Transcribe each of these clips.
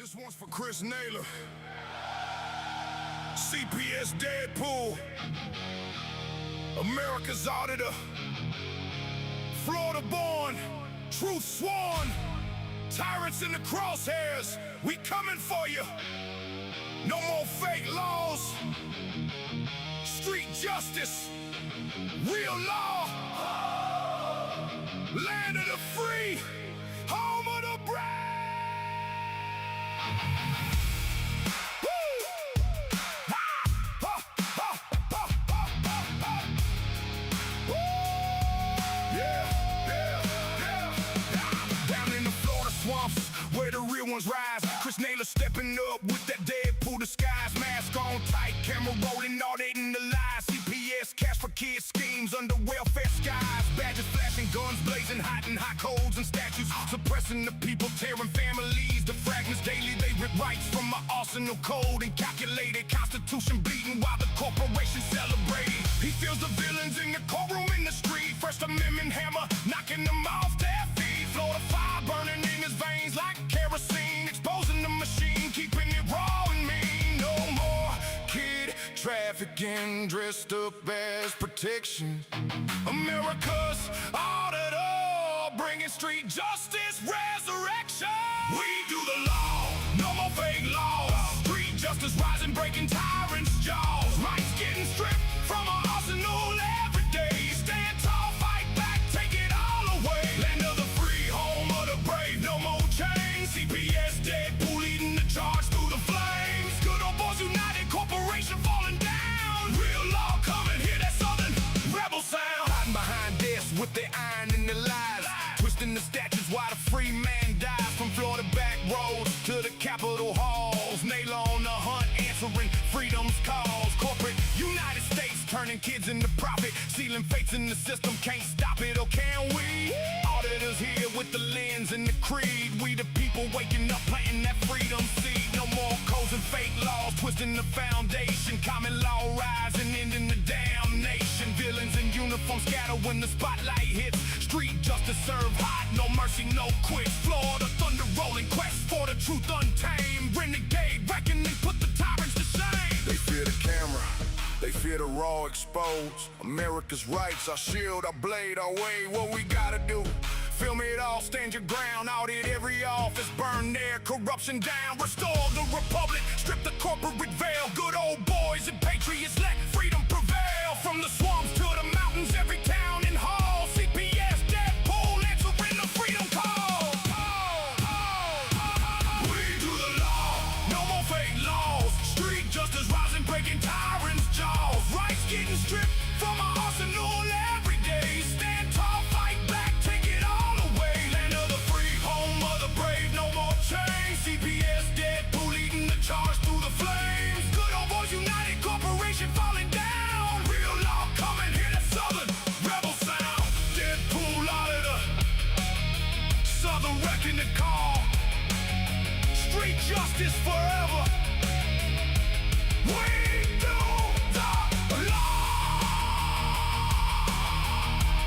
This one's for Chris Naylor, CPS Deadpool, America's Auditor, Florida born, truth sworn, tyrants in the crosshairs, we coming for you. No more fake laws, street justice, real law, land of the free, home of the brave. Where the real ones rise. Chris Naylor stepping up with that Deadpool disguise. Mask on tight, camera rolling, auditing the lies. CPS, cash for kids, schemes under welfare skies. Badges flashing, guns blazing, hot and hot codes and statues. Suppressing the people, tearing families to fragments daily. They rip rights from my arsenal code and calculated constitution bleeding while the corporation celebrating. He feels the villains in the courtroom in the street. First Amendment hammer, knocking them off their feet. Florida fire burning in his veins like kerosene, exposing the machine, keeping it raw and mean. No more kid trafficking dressed up as protection. America's auditor, bringing street justice resurrection. We do the law, no more fake laws. Street justice rising, breaking tyrants' jaws. Rights getting stripped from our arsenal every day. Stand tall, fight back, take it all away. Land of the free, home of the brave, no more chains. CPS Deadpool leading the charge through the flames. Good old boys united, corporation falling down. Real law coming, hear that southern rebel sound. Hiding behind desks with their iron in their lives, twisting the statutes while the free man dies. From Florida back roads to the Capitol halls, Naylor on the hunt, answering freedom's cause. Corporate United States turning kids into profit, sealing fates in the system, can't stop it, or can we? Auditors here with the lens and the creed. We the people waking up, planting that freedom seed. No more codes and fake laws, twisting the foundation. Common law rising, ending the damnation. Villains in uniform scatter when the spotlight hits. Street justice serve hot, no mercy, no quits. Florida thunder rolling, quest for the truth untamed. Renegade reckoning, put the tyrants to shame. They fear the camera, they fear the raw exposed. America's rights, our shield, our blade, our way. What we gotta do? Film it all, stand your ground. Audit every office, burn their corruption down. Restore the republic, strip the corporate veil. Good old boys and patriots, let freedom prevail. From the swamps to the mountains, every town and hall. CPS Deadpool answering the freedom call. We do the law, no more fake laws. Street justice rising, breaking tyrants' jaws. Rights getting stripped from our arsenal every day. Stand tall, fight back, take it all away. Land of the free, home of the brave, no more chains. CPS Deadpool leading the charge through the flames. Good old boys united, corporation falling down. Real law coming, hear that southern rebel sound. Deadpool auditor, southern wrecking the call. Street justice forever. We do the law.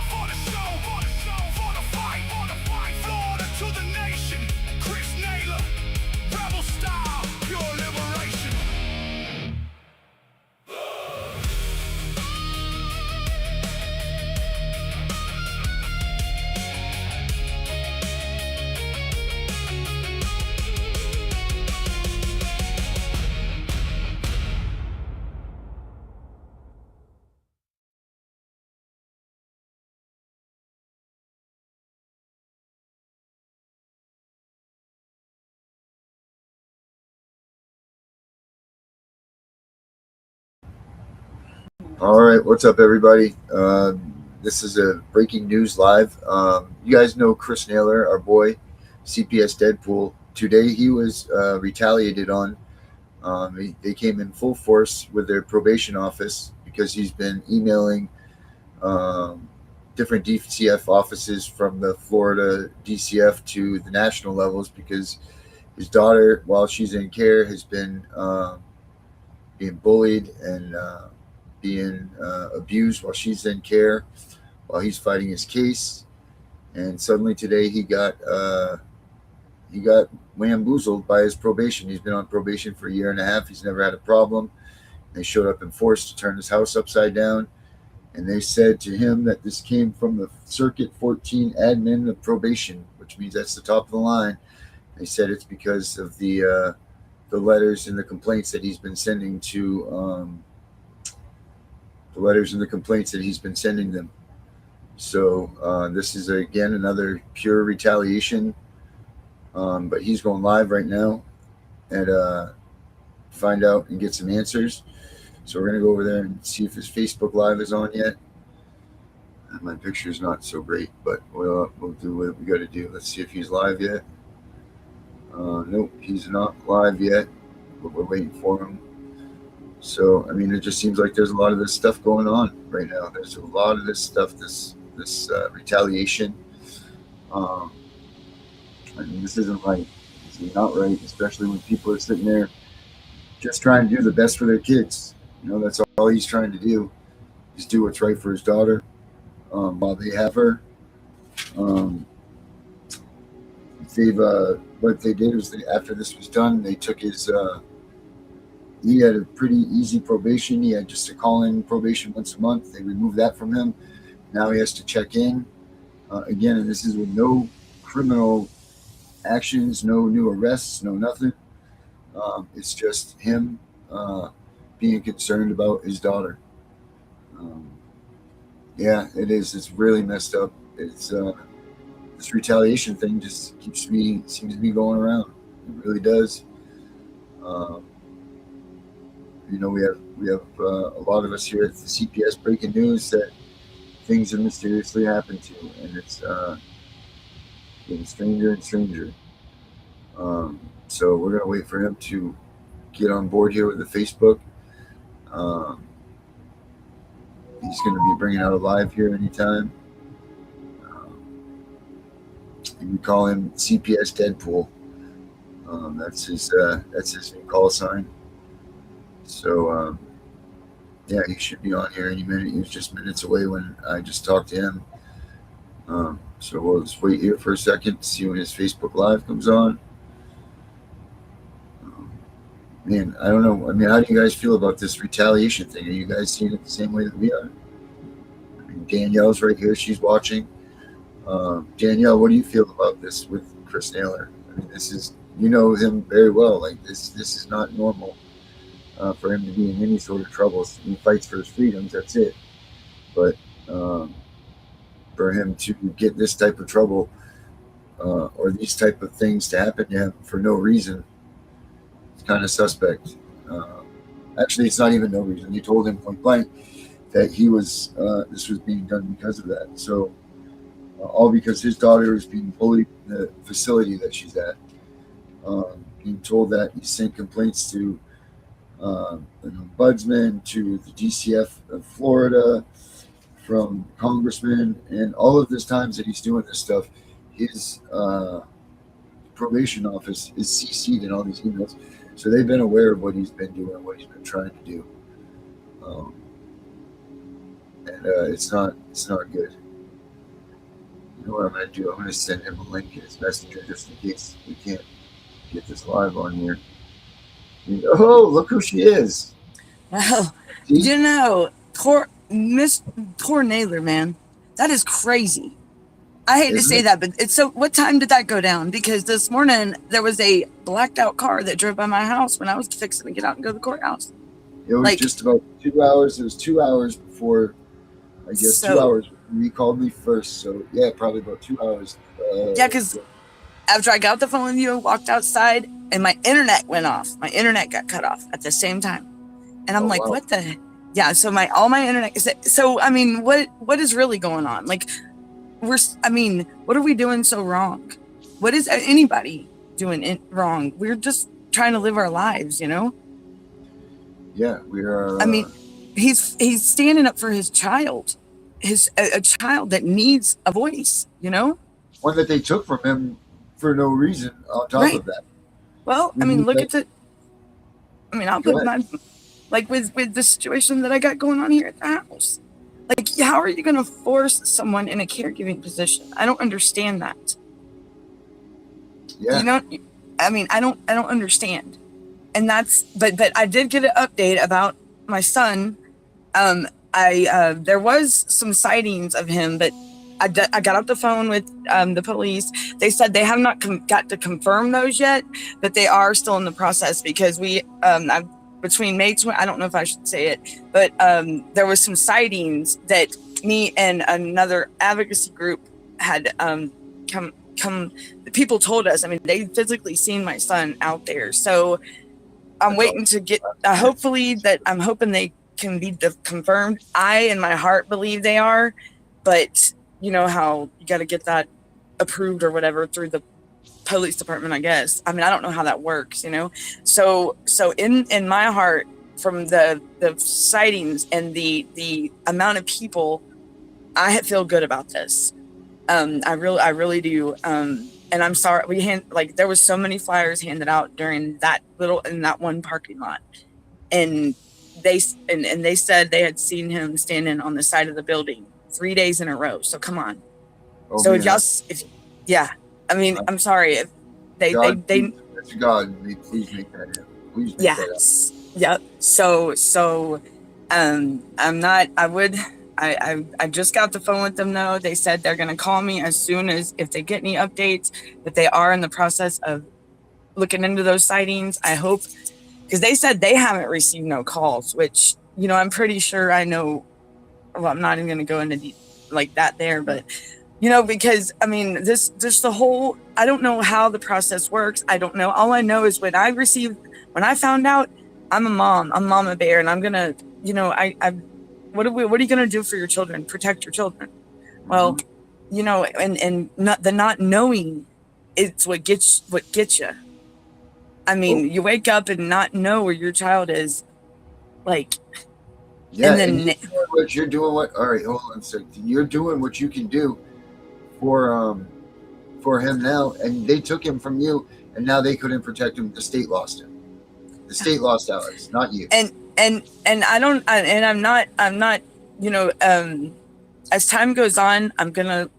For the show, for the show, for the fight, for the fight. Florida to the nation. Chris Naylor, rebel style, pure liberation. All right, what's up, everybody? This is a breaking news live. You guys know Chris Naylor, our boy, CPS Deadpool. Today he was retaliated on. They came in full force with their probation office because he's been emailing different DCF offices from the Florida DCF to the national levels because his daughter, while she's in care, has been being bullied and being abused while she's in care, while he's fighting his case. And suddenly today he got he got bamboozled by his probation. He's been on probation for a year and a half. He's never had a problem. They showed up in force to turn his house upside down. And they said to him that this came from the Circuit 14 admin of probation, which means that's the top of the line. They said it's because of the letters and the complaints that he's been sending to them. So this is again another pure retaliation. But he's going live right now and find out and get some answers. So we're gonna go over there and see if his Facebook Live is on yet. My picture's not so great, but we'll do what we got to do. Let's see if he's live yet. Nope, he's not live yet, but we're waiting for him. So I mean, it just seems like there's a lot of this stuff going on right now. There's a lot of this stuff, this retaliation. I mean, this isn't right. This is not right, especially when people are sitting there just trying to do the best for their kids. You know, that's all he's trying to do, is do what's right for his daughter while they have her. What they did was after this was done, they took his. He had a pretty easy probation. He had just a call-in probation once a month. They removed that from him. Now he has to check in again, and this is with no criminal actions, no new arrests, no nothing. It's just him being concerned about his daughter. Yeah, it is. It's really messed up. It's this retaliation thing just seems to be going around. It really does. You know, we have a lot of us here at the CPS Breaking News that things have mysteriously happened to, and it's getting stranger and stranger. So we're gonna wait for him to get on board here with the Facebook. He's going to be bringing out a live here anytime. We call him CPS Deadpool. That's his new call sign. So yeah, he should be on here any minute. He was just minutes away when I just talked to him. So we'll just wait here for a second to see when his Facebook Live comes on. Man, I don't know. I mean, how do you guys feel about this retaliation thing? Are you guys seeing it the same way that we are? I mean, Danielle's right here. She's watching. Danielle, what do you feel about this with Chris Naylor? I mean, this is, you know him very well. Like, this is not normal for him to be in any sort of troubles. He fights for his freedoms. That's it. But for him to get this type of trouble or these type of things to happen to him for no reason, kind of suspect. Actually, it's not even no reason. They told him point blank that he was this was being done because of that. So all because his daughter is being bullied in the facility that she's at. Being told that he sent complaints to an ombudsman, to the DCF of Florida, from congressmen, and all of this times that he's doing this stuff, his probation office is CC'd in all these emails. So they've been aware of what he's been doing, what he's been trying to do, and it's not good. You know what I'm going to do? I'm going to send him a link in his messenger just in case we can't get this live on here. And, oh, look who she is! Well, you know, Miss Naylor, man, that is crazy. I hate to say that, but it's so. What time did that go down? Because this morning there was a blacked out car that drove by my house when I was fixing to get out and go to the courthouse. It was just about 2 hours. It was 2 hours before, I guess, 2 hours. He called me first, so yeah, probably about 2 hours. Yeah, because after I got off the phone with you, I walked outside and my internet went off. My internet got cut off at the same time, and I'm like, wow. What the? Yeah, so all my internet is. So I mean, what is really going on? Like. What are we doing so wrong? What is anybody doing wrong? We're just trying to live our lives, you know? Yeah, we are. I mean, he's standing up for his child, a child that needs a voice, you know? One that they took from him for no reason on top of that. Well, I mean, look at the. I mean, I'll put my, like with the situation that I got going on here at the house. Like, how are you going to force someone in a caregiving position? I don't understand that. Yeah. You know, I mean, I don't understand. And that's, but I did get an update about my son. There was some sightings of him, but I got off the phone with the police. They said they have not got to confirm those yet, but they are still in the process because between May 20, I don't know if I should say it, but there was some sightings that me and another advocacy group had come. People told us. I mean, they physically seen my son out there. So I'm waiting to get. Hopefully, I'm hoping they can be confirmed. I, in my heart, believe they are, but you know how you got to get that approved or whatever through the police department, I guess. I mean, I don't know how that works, you know. So in my heart, from the sightings and the amount of people, I feel good about this. I really do. And I'm sorry, there was so many flyers handed out during in that one parking lot, and they said they had seen him standing on the side of the building 3 days in a row. So come on. Oh, so man. I mean, I'm sorry if they God, please make that happen. Please make yes, yep. So I'm not. I just got the phone with them though. They said they're gonna call me as soon as if they get any updates. But they are in the process of looking into those sightings. I hope, because they said they haven't received no calls, which, you know, I'm pretty sure I know. Well, I'm not even gonna go into like that there, but you know, because I mean, this the whole. I don't know how the process works. I don't know. All I know is when I found out, I'm a mom. I'm Mama Bear, and I'm gonna, you know, what are you going to do for your children? Protect your children. Well, you know, and not knowing, it's what gets you. I mean, you wake up and not know where your child is, like, Yeah, and then you're doing all right, hold on a second. You're doing what you can do for him now, and they took him from you, and now they couldn't protect him. The state lost him. The state lost Alex, not you. And I'm not, you know, as time goes on, I'm gonna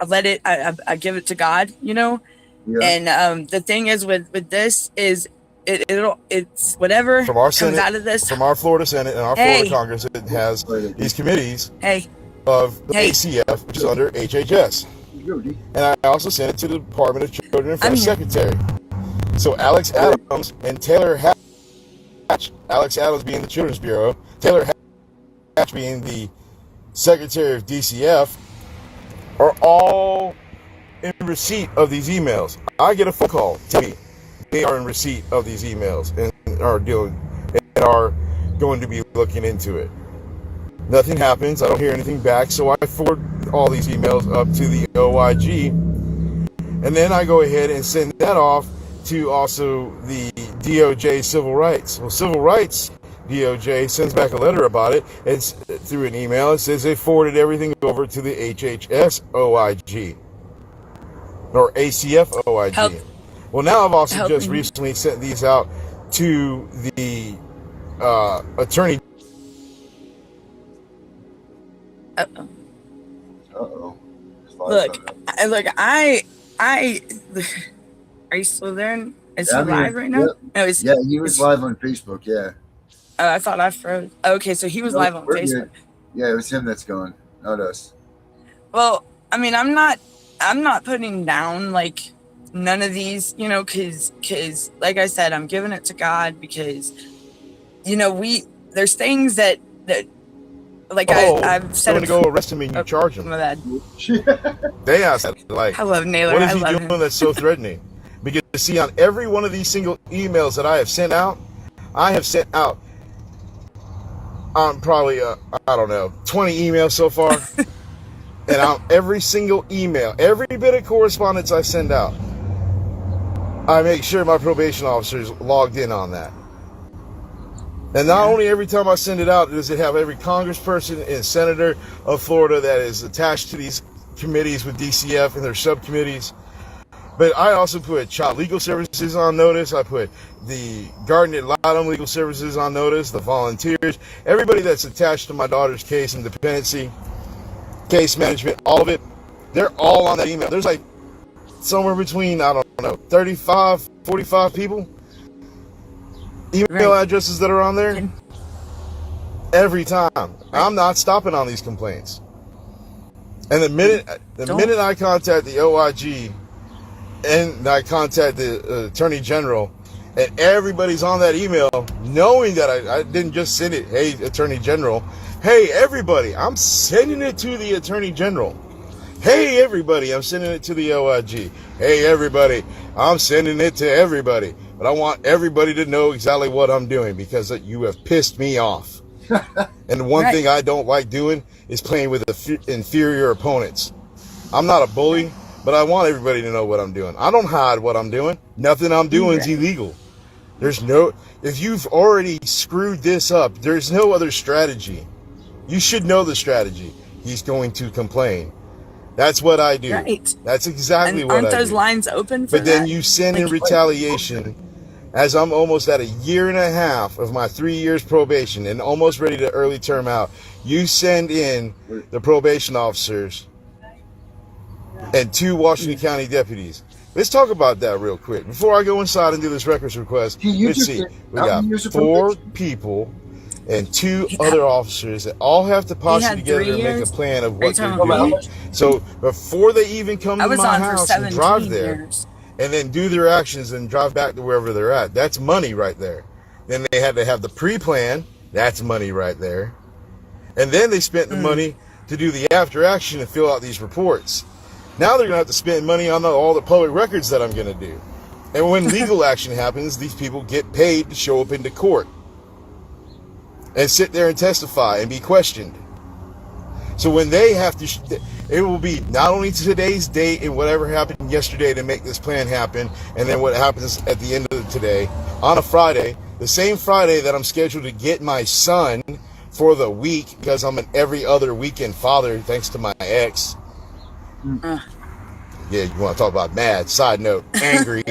let it. I give it to God, you know. Yeah. And the thing is with this is it's whatever from our comes Senate, out of this, from our Florida Senate and our Florida Congress. It has these committees of the ACF, which is under HHS. And I also sent it to the Department of Children and Family Secretary. So Alex Adams and Taylor Hatch, Alex Adams being the Children's Bureau, Taylor Hatch being the Secretary of DCF, are all in receipt of these emails. I get a phone call telling me they are in receipt of these emails and are going to be looking into it. Nothing happens. I don't hear anything back, so I forward all these emails up to the OIG, and then I go ahead and send that off to also the DOJ Civil Rights. Well, Civil Rights DOJ sends back a letter about it. It's through an email. It says they forwarded everything over to the HHS OIG or ACF OIG. Well, now I've also just recently sent these out to the attorney. Look, I are you still there? Is he live right now? Yep. No, he was live on Facebook. Yeah. I thought I froze. Okay, so he was live on Facebook. Good. Yeah, it was him that's going, not us. Well, I mean, I'm not putting down like none of these, you know, because like I said, I'm giving it to God because, you know, there's things that like I've said. I'm gonna go arrest him and you charge him. My bad. They asked that, like, I love Naylor. What is he doing that's so threatening? Because see, on every one of these single emails that I have sent out probably I don't know 20 emails so far, and on every single email, every bit of correspondence I send out, I make sure my probation officer is logged in on that. And not only every time I send it out does it have every congressperson and senator of Florida that is attached to these committees with DCF and their subcommittees, but I also put Child Legal Services on notice. I put the Guardian Ad Litem Legal Services on notice, the volunteers, everybody that's attached to my daughter's case and dependency, case management, all of it. They're all on that email. There's like somewhere between, I don't know, 35, 45 people. Email addresses that are on there. Every time. I'm not stopping on these complaints. And the minute I contact the OIG and I contact the Attorney General, and everybody's on that email, knowing that I didn't just send it, hey, Attorney General, hey, everybody, I'm sending it to the Attorney General. Hey, everybody, I'm sending it to the OIG. Hey, everybody, I'm sending it to everybody. But I want everybody to know exactly what I'm doing because you have pissed me off. And one thing I don't like doing is playing with inferior opponents. I'm not a bully, but I want everybody to know what I'm doing. I don't hide what I'm doing. Nothing I'm doing is illegal. If you've already screwed this up, there's no other strategy. You should know the strategy. He's going to complain. That's what I do. Right. That's exactly what I do. Aren't those lines open for that? But then you send in retaliation, as I'm almost at 1.5 years of my 3 years probation and almost ready to early term out. You send in the probation officers and 2 Washington County deputies. Let's talk about that real quick. Before I go inside and do this records request, let's see. We got 4 people and 2 other officers that all have to posse together to make a plan of what they're doing. So before they even come to my house and drive there and then do their actions and drive back to wherever they're at, that's money right there. Then they had to have the pre-plan. That's money right there. And then they spent the money to do the after action and fill out these reports. Now they're going to have to spend money on all the public records that I'm going to do. And when legal action happens, these people get paid to show up into court and sit there and testify and be questioned. So when they have to, it will be not only today's date and whatever happened yesterday to make this plan happen, and then what happens at the end of today on a Friday, the same Friday that I'm scheduled to get my son for the week because I'm an every other weekend father thanks to my ex. Yeah, you want to talk about mad? Side note, angry.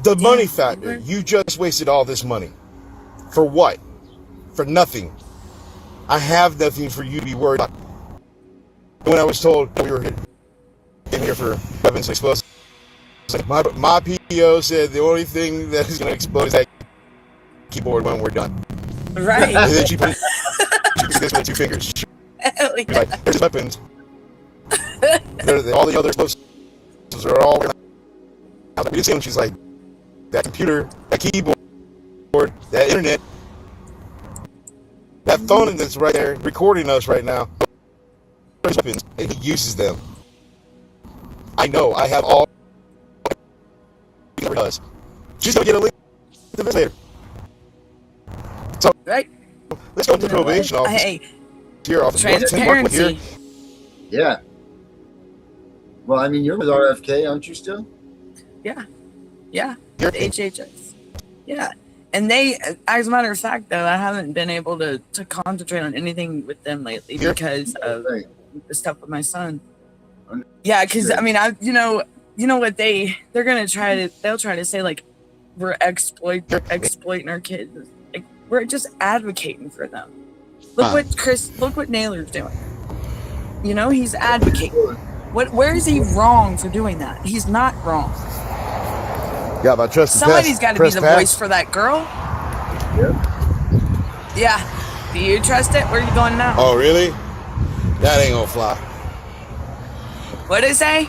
The money factor. You just wasted all this money. For what? For nothing. I have nothing for you to be worried about. When I was told we were in here for weapons and explosives, my PO said the only thing that is going to explode is that keyboard when we're done. Right. And then she put this with 2 fingers. Like, there's weapons. All the other explosives are all. We didn't see them. She's like, that computer, that keyboard, that internet, that phone that's right there recording us right now. Weapons, and he uses them. I know. I have all. He never does. She's gonna get a link to this later. So, let's go to the probation office. Hey, here, office. Transparency. Yeah. Well, I mean, you're with RFK, aren't you still? Yeah. HHS. Yeah. And they, as a matter of fact, though, I haven't been able to concentrate on anything with them lately because of the stuff with my son. Yeah, because I mean, you know what they're gonna they'll try to say like we're exploiting our kids. Like we're just advocating for them. Look what Naylor's doing. You know, he's advocating. Where is he wrong for doing that? He's not wrong. Yeah, but trust somebody's got to be the voice for that girl. Yep. Yeah. Do you trust it? Where are you going now? Oh, really? That ain't gonna fly. What did it say?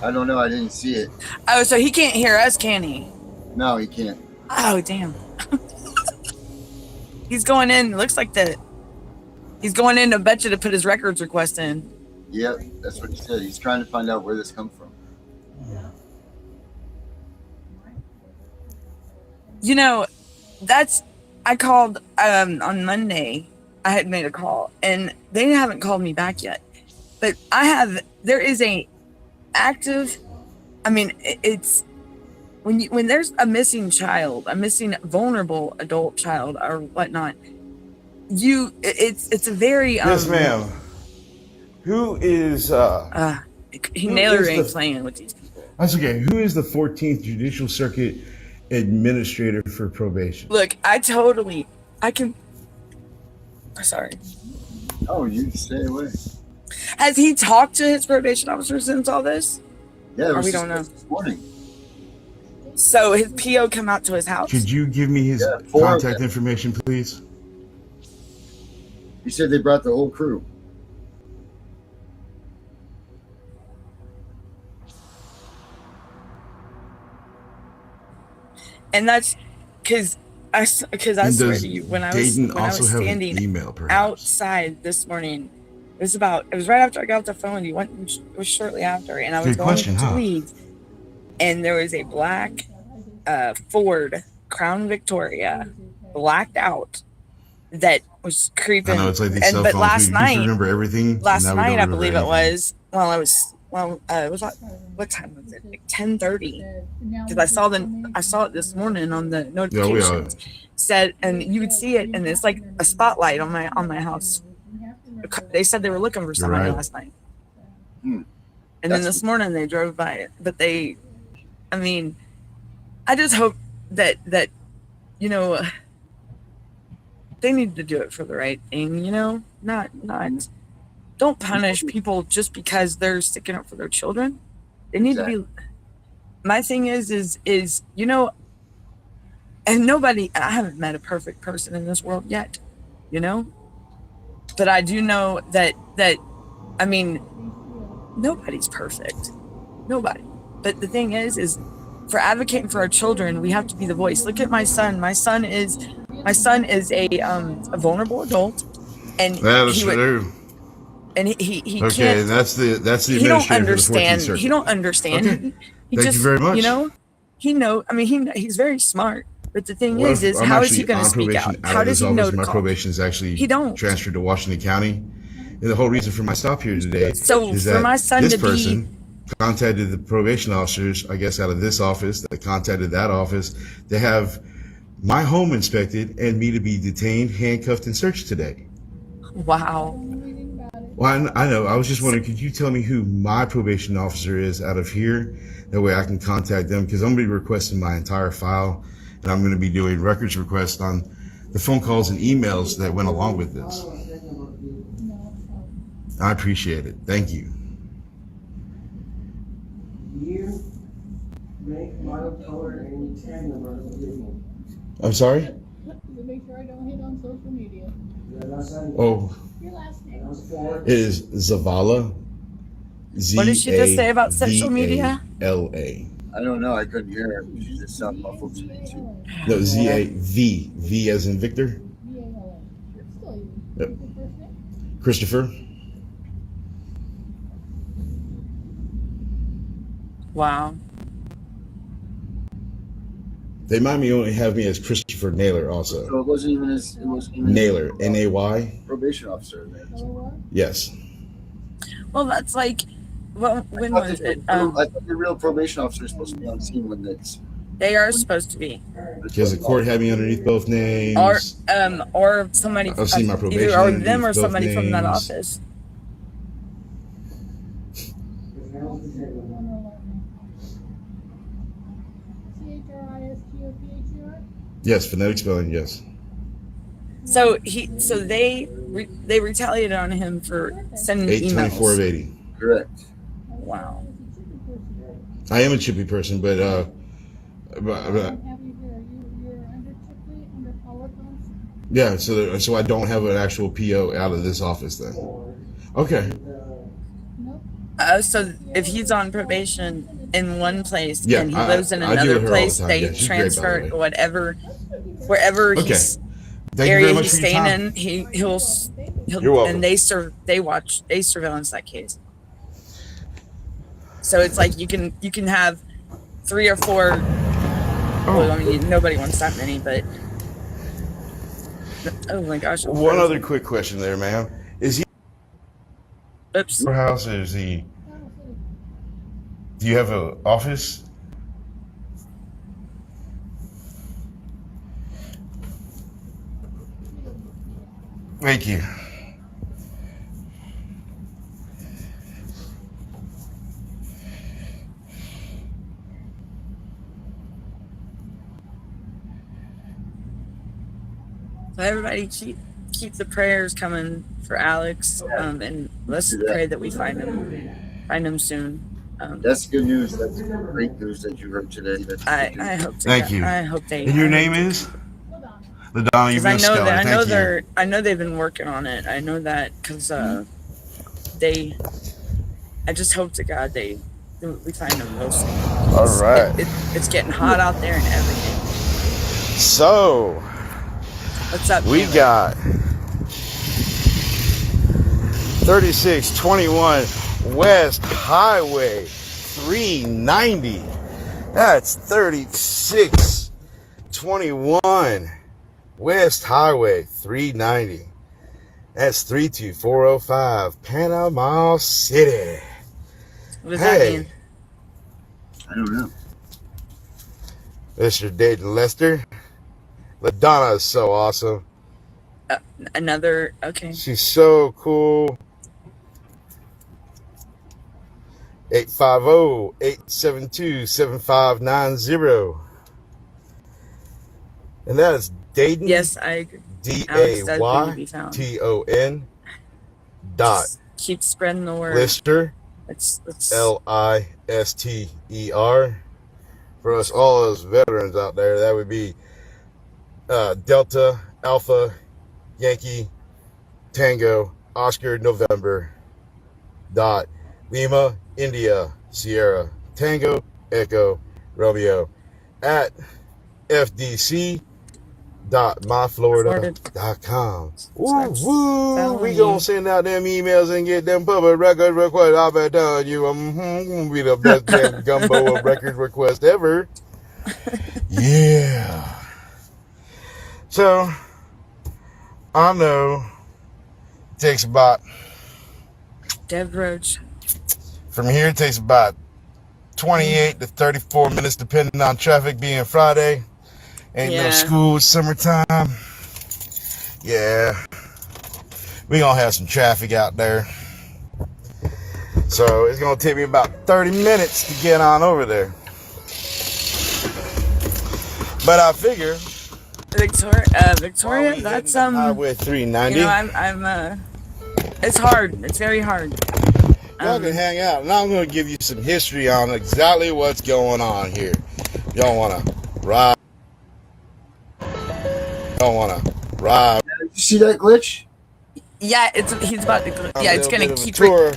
I don't know. I didn't see it. Oh, so he can't hear us, can he? No, he can't. Oh, damn. He's going in. Looks like he's going in to bet you to put his records request in. Yep, that's what he said. He's trying to find out where this comes from. You know, I called on Monday. I had made a call and they haven't called me back yet. But there is a active, I mean, it's when there's a missing child, a missing vulnerable adult child or whatnot, it's a very yes, ma'am. Who is Naylor ain't playing with these people. That's okay. Who is the 14th Judicial Circuit Administrator for Probation? Look, sorry. Oh, you stay away. Has he talked to his probation officer since all this? Yeah, or we don't know. This morning. So his PO come out to his house? Could you give me his contact information, please? He said they brought the whole crew. And that's because I swear to you, when I was standing outside this morning, it was right after I got off the phone. It was shortly after, and I was going to leave, and there was a black Ford Crown Victoria, blacked out, that was creeping. I know, it's like these cell phones. But last night, remember everything. Last night, I believe it was. It was like, what time was it? Like 10:30. Because I saw it this morning on the notifications. Said, and you would see it, and it's like a spotlight on my house. They said they were looking for somebody last night. And then this morning they drove by it. But I just hope that they need to do it for the right thing, not don't punish people just because they're sticking up for their children. They need to be. My thing is, and I haven't met a perfect person in this world yet, but I do know that nobody's perfect. Nobody. But the thing is for advocating for our children, we have to be the voice. Look at my son. My son is a vulnerable adult, and And he okay, can't. And that's the he don't understand. He don't understand. Okay. He Thank you very much. He's very smart. But the thing is how is he going to speak out? How does he know to my call? probation is actually transferred to Washington County. And the whole reason for my stop here today is that my son this person contacted the probation officers, I guess out of this office, that contacted that office, to have my home inspected and me to be detained, handcuffed, and searched today. Wow. Well, I know. I was just wondering, could you tell me who my probation officer is out of here? That way I can contact them, because I'm going to be requesting my entire file, and I'm going to be doing records requests on the phone calls and emails that went along with this. I appreciate it. Thank you. I'm sorry? Make sure I don't hit on social media. Oh. Your last name. It is Zavala. What did she just say about social media? L-A. I don't know. I couldn't hear her. She just sounded muffled to me too. No, Z-A-V. V as in Victor. Yep. Christopher. Wow. They might only have me as Christopher Naylor also. So it wasn't even Naylor, N-A-Y. Probation officer. Yes. Well, that's like, when was it? I thought the real probation officer is supposed to be on scene when it's. They are supposed to be. Because the court had me underneath both names. Or somebody. I've seen my probation either or them or somebody names. from that office. Yes, phonetic spelling, yes. So they retaliated on him for sending 824 emails. of 80. Correct. Wow. I am a chippy person, but yeah, so I don't have an actual PO out of this office then. Okay. So if he's on probation in one place and he lives in I another place, they transfer wherever he's area he's staying in, he'll and they surveillance that case. So it's like you can have 3 or 4. Well, I mean, nobody wants that many, but oh my gosh. One other quick question there, ma'am. Is he? Oops. Your house is he? Do you have an office? Thank you. So everybody keep the prayers coming for Alex, and let's pray that we find him soon. That's good news. That's great news that you heard today. I hope. Thank you. I hope they. And your name is? LaDonna, you've been a scholar. Thank you. I know they've been working on it. I know that because I just hope to God we find them real soon. All right. It's getting hot out there and everything. So, what's up? We got 3621 West Highway 390. That's 3621 West Highway 390. That's 32405 Panama City. What does that mean? I don't know. This your dating Lester. LaDonna is so awesome. Okay. She's so cool. 850-872-7590. And that is Dayton. Yes, I agree. DAYTON dot. Just keep spreading the word. Lister. Let's LISTER. For us all as veterans out there, that would be Delta Alpha Yankee Tango Oscar November dot Lima India Sierra Tango Echo Romeo at fdc.myflorida.com. Woo woo! We gonna send out them emails and get them public record requests. I bet telling you, I'm gonna be the best damn gumbo of record request ever. Yeah. So I know it takes about Dev Roach. From here, it takes about 28 to 34 minutes, depending on traffic being Friday. Ain't no school, it's summertime. Yeah. We gonna have some traffic out there. So it's gonna take me about 30 minutes to get on over there. But I figure Victoria, that's Highway 390. You know, I'm it's hard. It's very hard. Y'all can hang out, and I'm gonna give you some history on exactly what's going on here. Y'all wanna ride? Don't wanna ride? Did you see that glitch? Yeah, he's about to. Yeah, it's gonna keep tour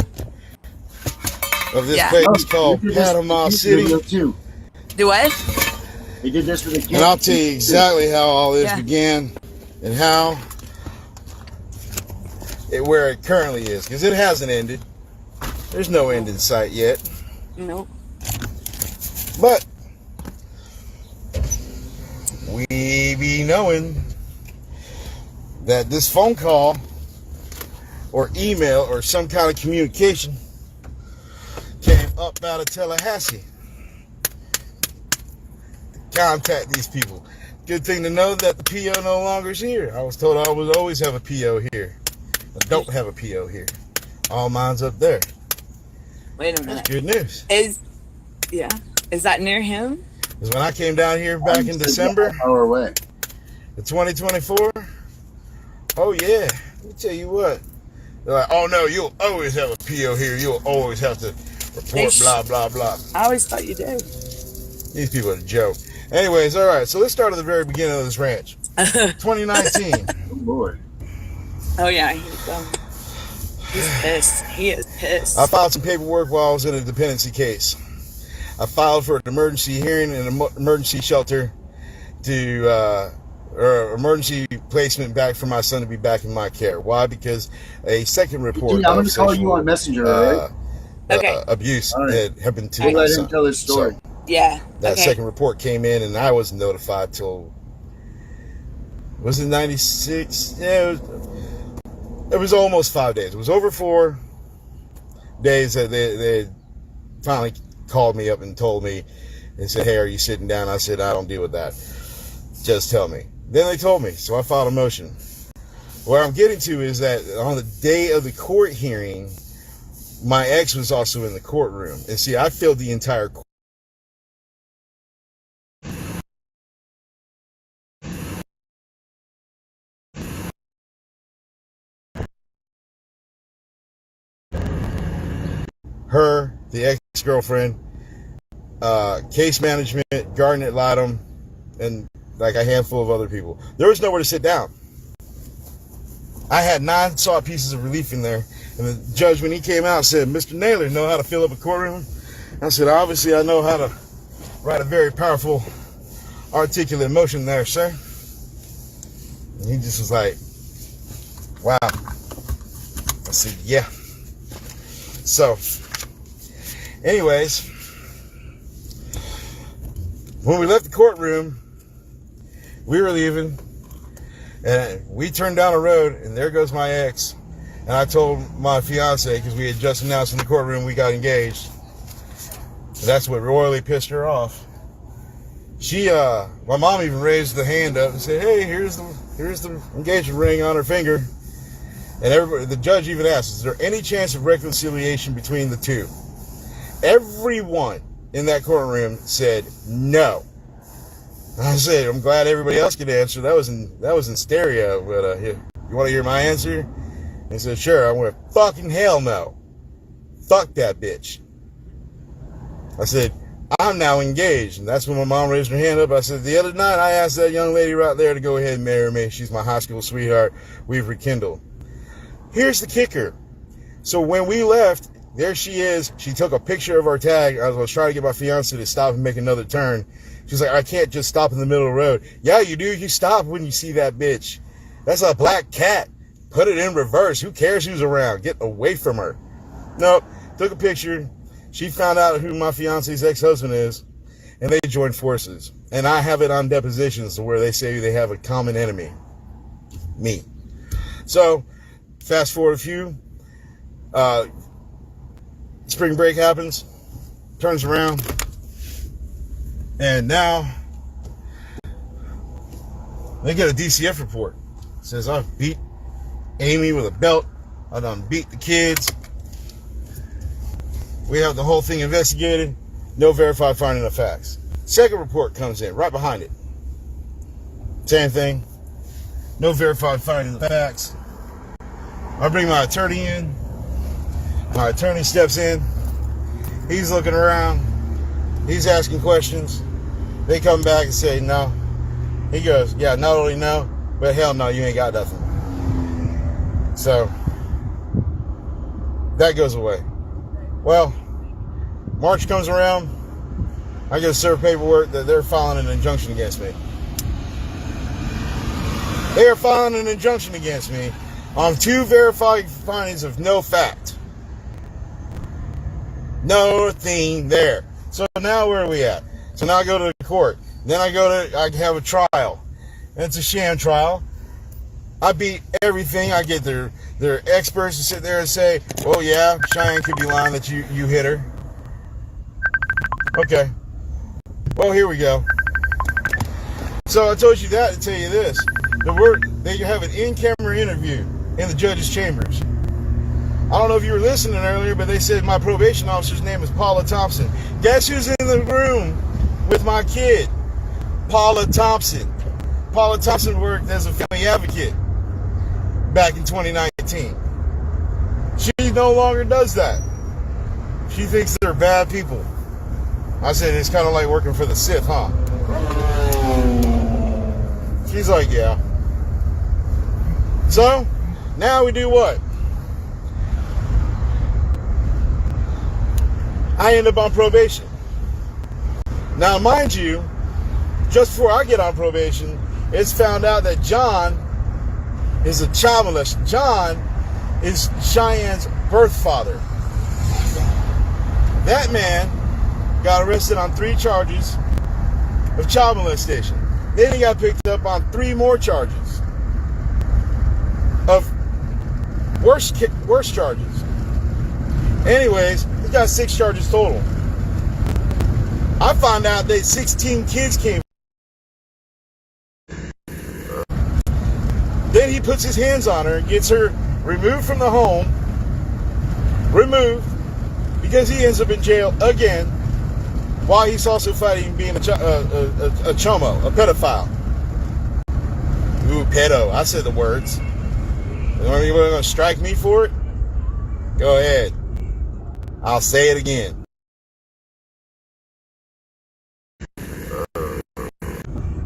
of this place called Panama City. Too. Do what? They did this with a kid. And I'll tell you exactly how all this began and how where it currently is, because it hasn't ended. There's no end in sight yet. Nope. But we be knowing that this phone call or email or some kind of communication came up out of Tallahassee to contact these people. Good thing to know that the PO no longer is here. I was told I would always have a PO here. I don't have a PO here. All mine's up there. Wait a minute. That's good news. Is that near him? Because when I came down here back in December, hour away, the 2024. Oh yeah, let me tell you what. They're like, oh no, you'll always have a PO here. You'll always have to report blah blah blah. I always thought you did. These people are a joke. Anyways, all right. So let's start at the very beginning of this ranch. 2019. Oh boy. Oh yeah, he's pissed. He is pissed. I filed some paperwork while I was in a dependency case. I filed for an emergency hearing in an emergency shelter or emergency placement back for my son to be back in my care. Why? Because a second report I'm going to call you on Messenger, right? Abuse had been to my my son. Let him tell his story. So yeah. That second report came in, and I wasn't notified till, was it 96? Yeah, it was almost 5 days. It was over 4 days that they finally called me up and told me and said, hey, are you sitting down? I said, I don't deal with that. Just tell me. Then they told me, so I filed a motion. Where I'm getting to is that on the day of the court hearing, my ex was also in the courtroom. And see, I filled the entire court. her, the ex-girlfriend, case management, Garden ad litem, and like a handful of other people. There was nowhere to sit down. I had 9 solid pieces of relief in there. And the judge, when he came out, said, Mr. Naylor, know how to fill up a courtroom? I said, obviously, I know how to write a very powerful, articulate motion there, sir. And he just was like, wow. I said, yeah. So, anyways, when we left the courtroom, we were leaving, and we turned down a road, and there goes my ex. And I told my fiance, because we had just announced in the courtroom we got engaged. And that's what royally pissed her off. My mom even raised the hand up and said, hey, here's the engagement ring on her finger. And the judge even asked, is there any chance of reconciliation between the two? Everyone in that courtroom said no. I said, I'm glad everybody else could answer. That was in stereo, but you want to hear my answer? He said, sure. I went, fucking hell no. Fuck that bitch. I said, I'm now engaged. And that's when my mom raised her hand up. I said, the other night I asked that young lady right there to go ahead and marry me. She's my high school sweetheart. We've rekindled. Here's the kicker. So when we left, there she is. She took a picture of our tag. I was trying to get my fiance to stop and make another turn. She's like, I can't just stop in the middle of the road. Yeah, you do. You stop when you see that bitch. That's a black cat. Put it in reverse. Who cares who's around? Get away from her. Nope. Took a picture. She found out who my fiance's ex-husband is, and they joined forces. And I have it on depositions where they say they have a common enemy. Me. So, fast forward a few. Spring break happens. Turns around. And now, they get a DCF report. It says, I've beat Amy with a belt. I done beat the kids. We have the whole thing investigated. No verified finding of facts. Second report comes in right behind it. Same thing. No verified finding of facts. I bring my attorney in. My attorney steps in. He's looking around. He's asking questions. They come back and say no. He goes, yeah, not only no, but hell no, you ain't got nothing. So, that goes away. Well, March comes around. I get to serve paperwork that they're filing an injunction against me. They are filing an injunction against me on 2 verified findings of no fact. Nothing there. So now where are we at? So now I go to the court. Then I have a trial. And it's a sham trial. I beat everything. I get their experts to sit there and say, oh yeah, Cheyenne could be lying that you hit her. Okay. Well, here we go. So I told you that to tell you this. They have an in-camera interview in the judge's chambers. I don't know if you were listening earlier, but they said my probation officer's name is Paula Thompson. Guess who's in the room with my kid? Paula Thompson. Paula Thompson worked as a family advocate back in 2019. She no longer does that. She thinks they're bad people. I said, it's kind of like working for the Sith, huh? She's like, yeah. So, now we do what? I end up on probation. Now, mind you, just before I get on probation, it's found out that John is a child molester. John is Cheyenne's birth father. That man got arrested on 3 charges of child molestation. Then he got picked up on 3 more charges of worse charges. Anyways, he got 6 charges total. I found out that 16 kids came. Then he puts his hands on her and gets her removed from the home. Removed. Because he ends up in jail again. While he's also fighting being a chomo, a pedophile. Ooh, pedo. I said the words. You want to strike me for it? Go ahead. I'll say it again.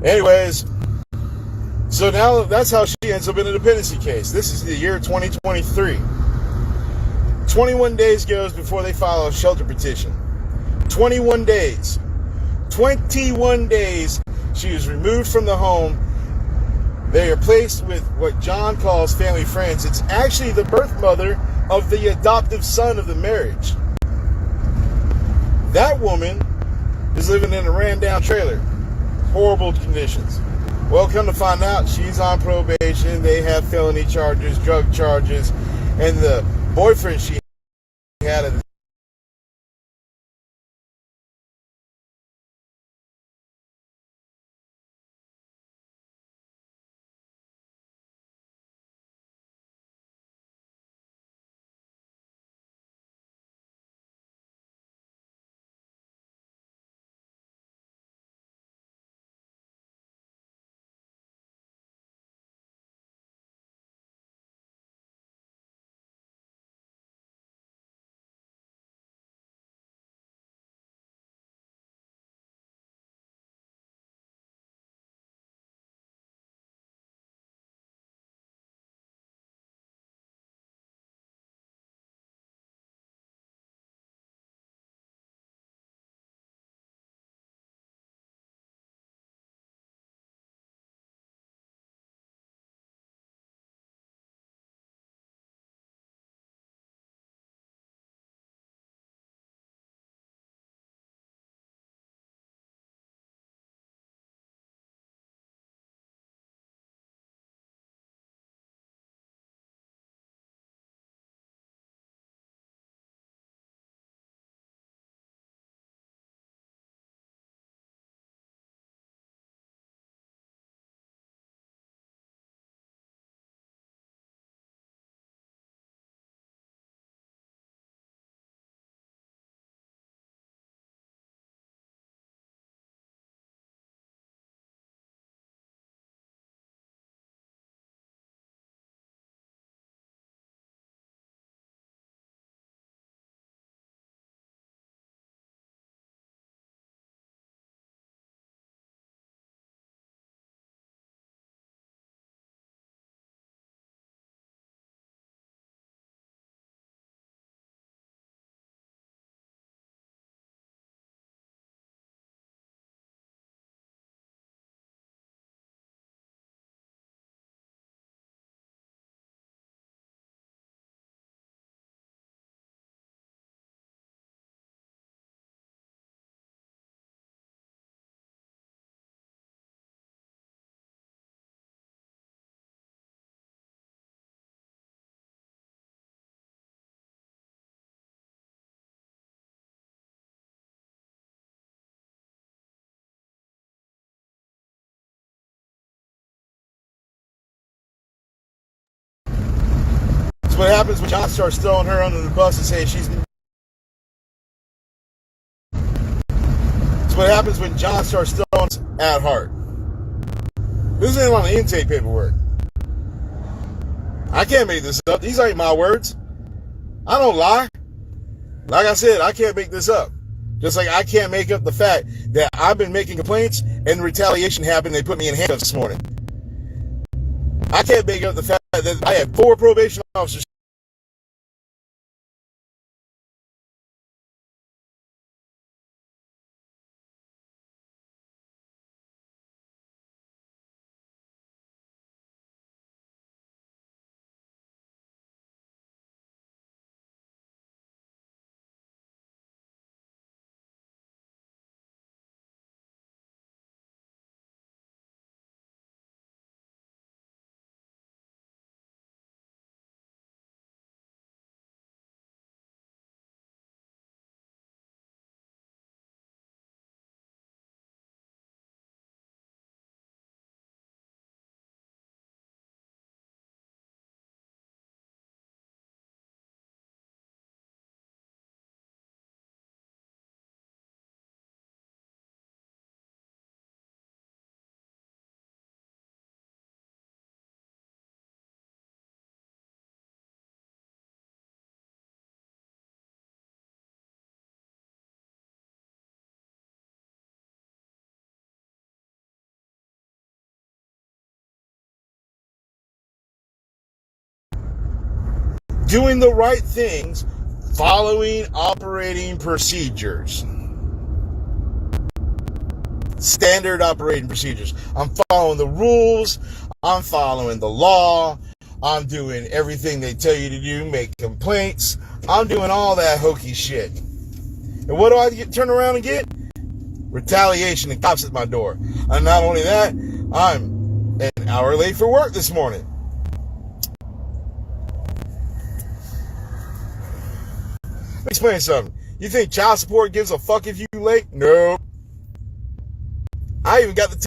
Anyways, so now that's how she ends up in a dependency case. This is the year 2023. 21 days goes before they file a shelter petition. 21 days. 21 days she is removed from the home. They are placed with what John calls family friends. It's actually the birth mother of the adoptive son of the marriage. That woman is living in a ran-down trailer. Horrible conditions. Well, come to find out, she's on probation. They have felony charges, drug charges, and the boyfriend she had at the That's what happens when John starts throwing her under the bus and saying she's... That's what happens when John starts throwing at heart. This isn't on the intake paperwork. I can't make this up. These ain't my words. I don't lie. Like I said, I can't make this up. Just like I can't make up the fact that I've been making complaints and retaliation happened. They put me in handcuffs this morning. I can't make up the fact that I had 4 probation officers doing the right things, following operating procedures. Standard operating procedures. I'm following the rules. I'm following the law. I'm doing everything they tell you to do, make complaints. I'm doing all that hokey shit. And what do I turn around and get? Retaliation and cops at my door. And not only that, I'm an hour late for work this morning. Let me explain something. You think child support gives a fuck if you late? No. I even got the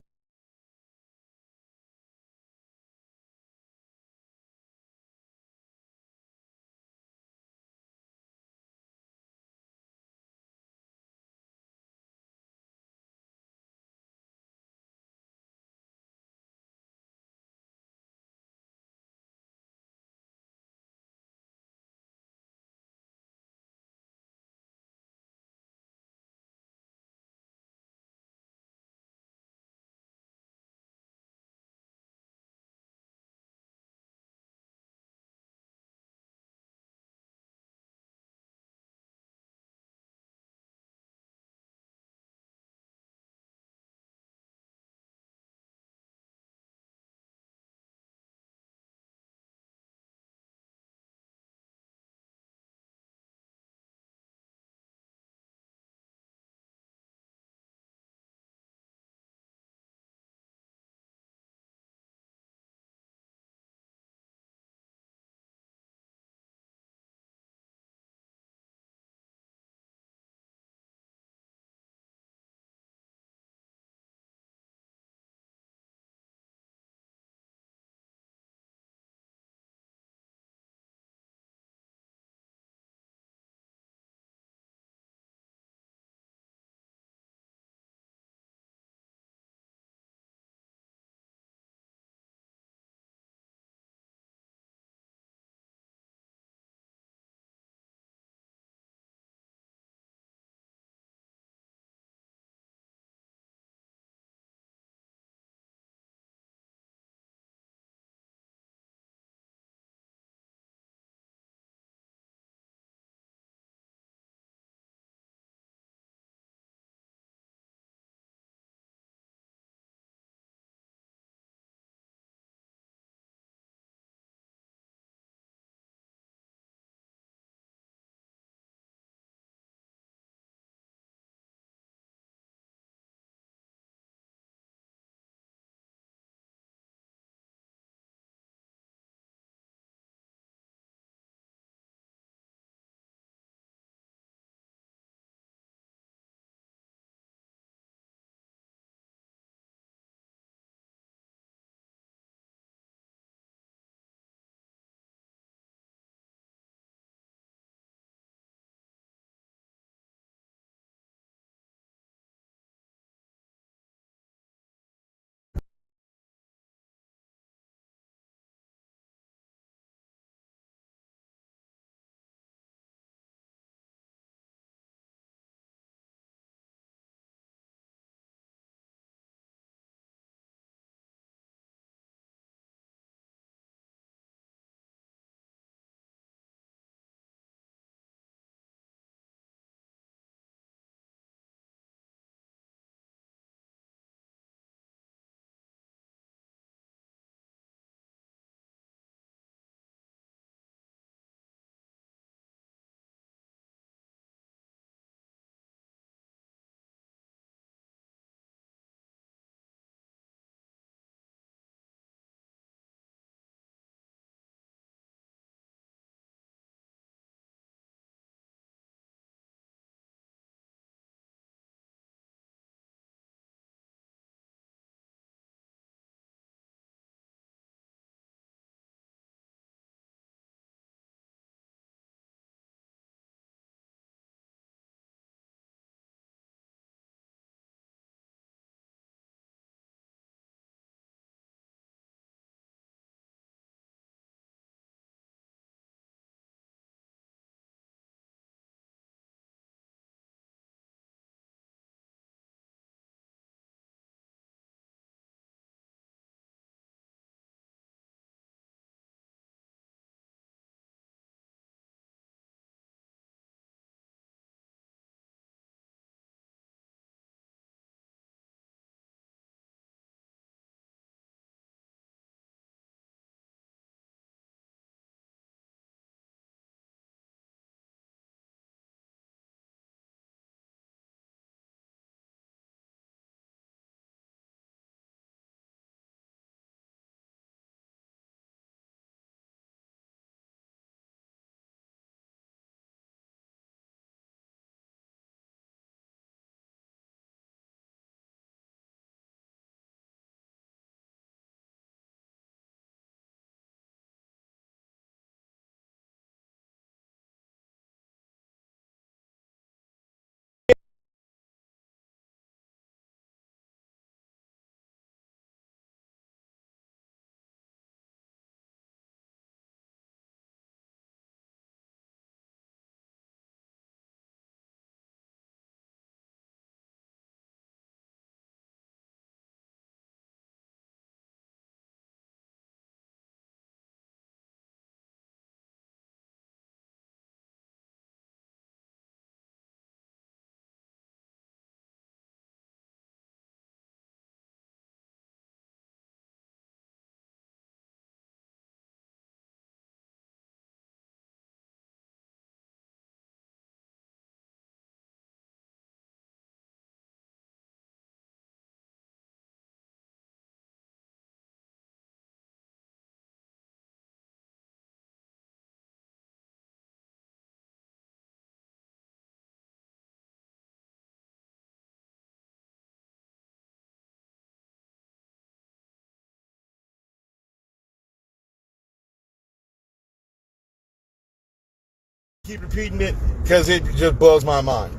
keep repeating it because it just blows my mind.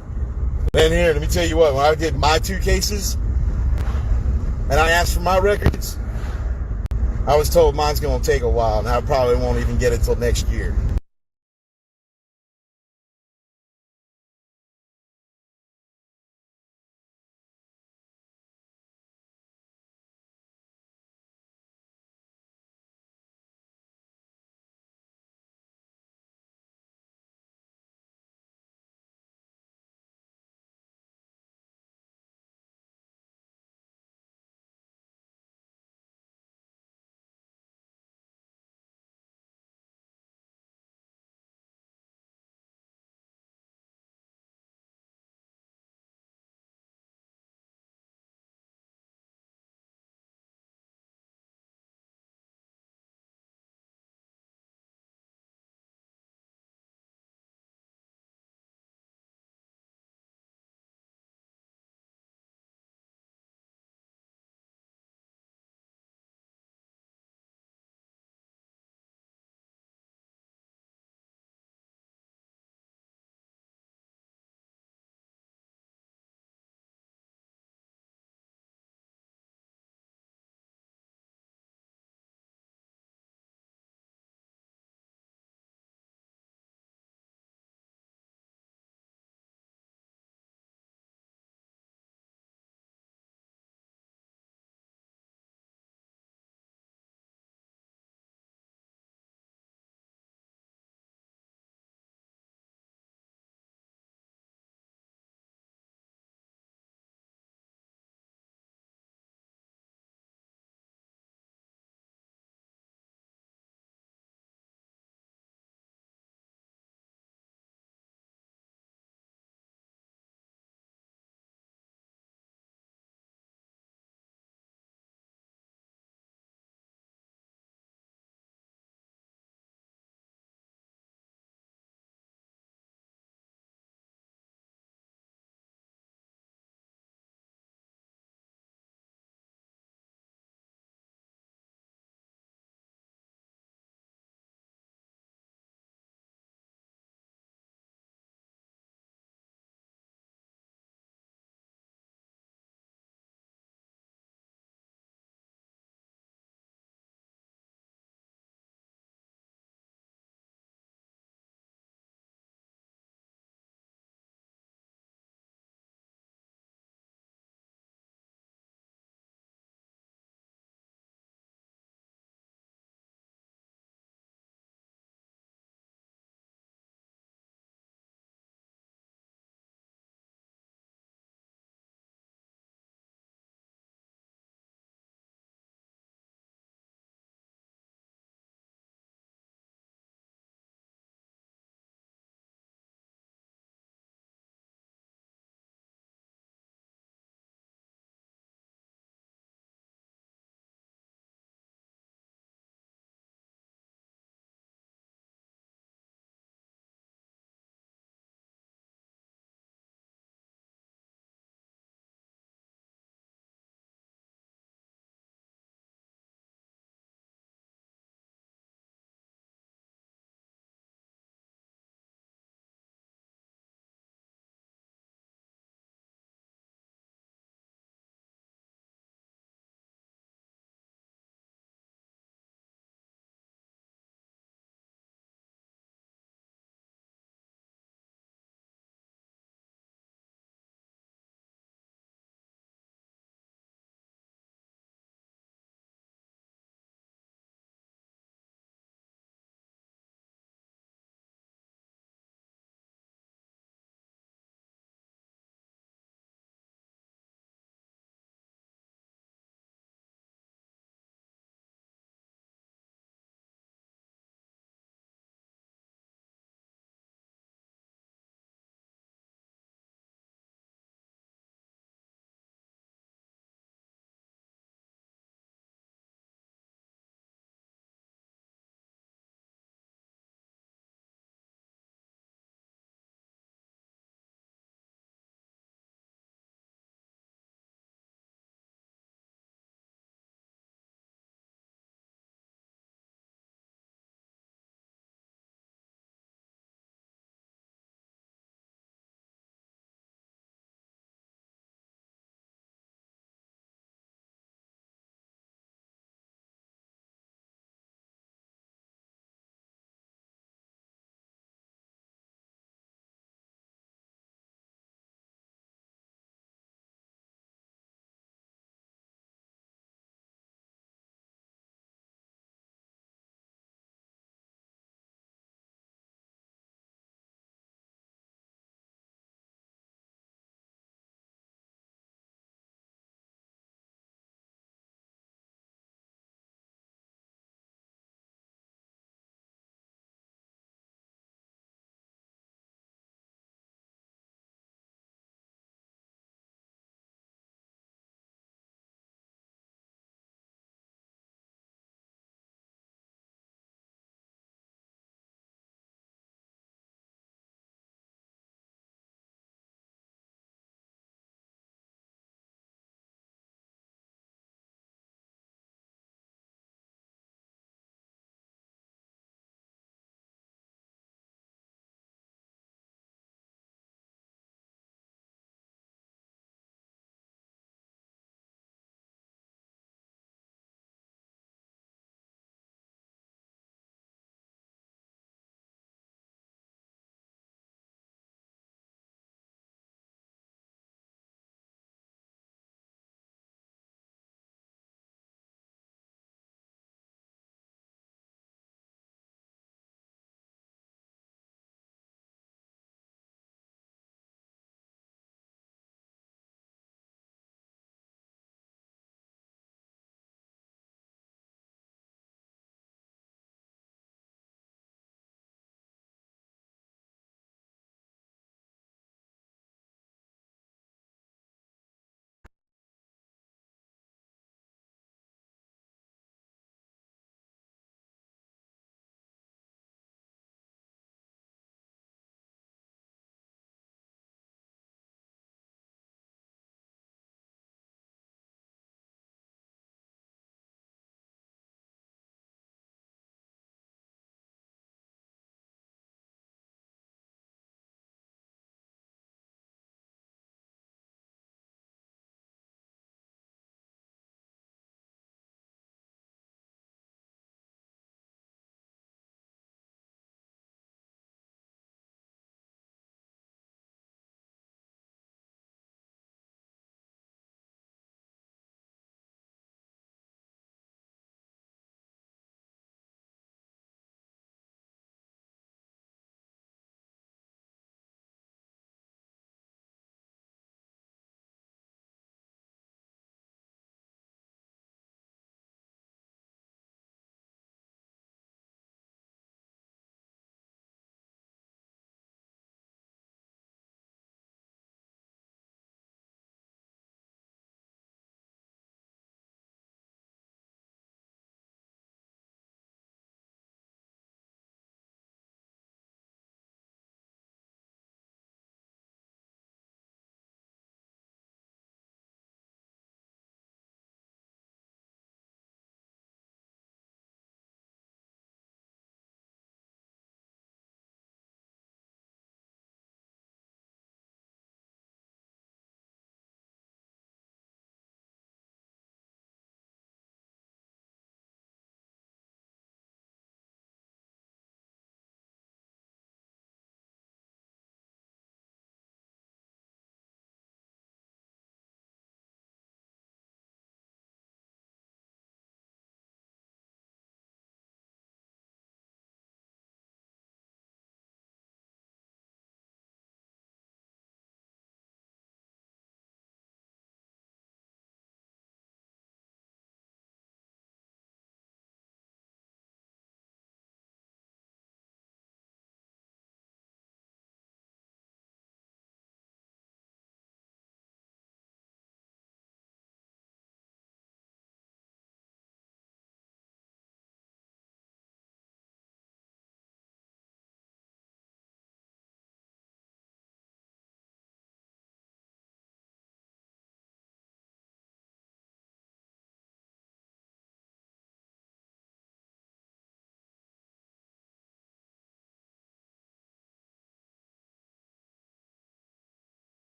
And here, let me tell you what, when I did my 2 cases and I asked for my records, I was told mine's going to take a while and I probably won't even get it till next year.